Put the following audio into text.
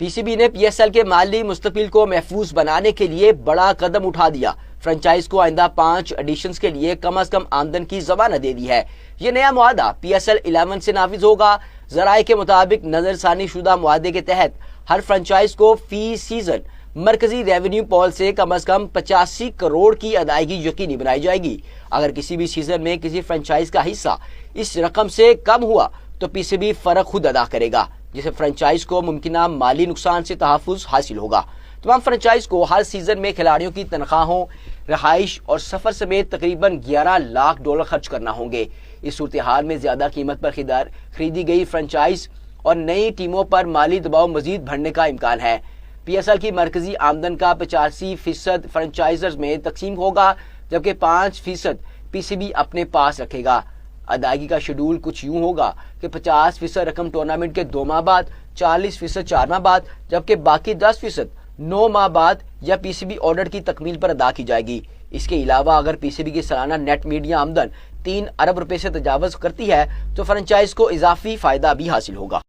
پی C B نے P S L کے مالی مستقبل کو محفوظ بنانے کے لیے بڑا قدم اٹھا دیا۔ فرنچائز کو آئندہ 5 ایڈیشنز کے لیے کم از کم آمدن کی ضمانت دے دی ہے۔ یہ نیا معاہدہ پی ایس ایل 11 سے نافذ ہوگا۔ ذرائع کے مطابق نظر ثانی شدہ معاہدے کے تحت ہر فرنچائز کو فی سیزن مرکزی ریونیو پول سے کم از کم 85 کروڑ کی ادائیگی یقینی بنائی جائے گی۔ اگر کسی بھی سیزن میں کسی فرنچائز کا حصہ اس رقم سے کم ہوا تو پی سی بی فرق خود ادا کرے گا، جس سے فرنچائز کو ممکنہ مالی نقصان سے تحفظ حاصل ہوگا۔ تمام فرنچائز کو ہر سیزن میں کھلاڑیوں کی تنخواہوں، رہائش اور سفر سمیت تقریباً $11 لاکھ خرچ کرنا ہوں گے۔ اس صورتحال میں زیادہ قیمت پر خریدی گئی فرنچائز اور نئی ٹیموں پر مالی دباؤ مزید بڑھنے کا امکان ہے۔ پی ایس ایل کی مرکزی آمدن کا 85% فرنچائزرز میں تقسیم ہوگا، جبکہ 5% پی سی بی اپنے پاس رکھے گا۔ ادائیگی کا شیڈول کچھ یوں ہوگا کہ 50% رقم ٹورنامنٹ کے 2 ماہ بعد، 40% 4 ماہ بعد، جبکہ باقی 10% 9 ماہ بعد یا پی سی بی آرڈر کی تکمیل پر ادا کی جائے گی۔ اس کے علاوہ اگر پی سی بی کی سالانہ نیٹ میڈیا آمدن 3 ارب روپے سے تجاوز کرتی ہے تو فرنچائز کو اضافی فائدہ بھی حاصل ہوگا۔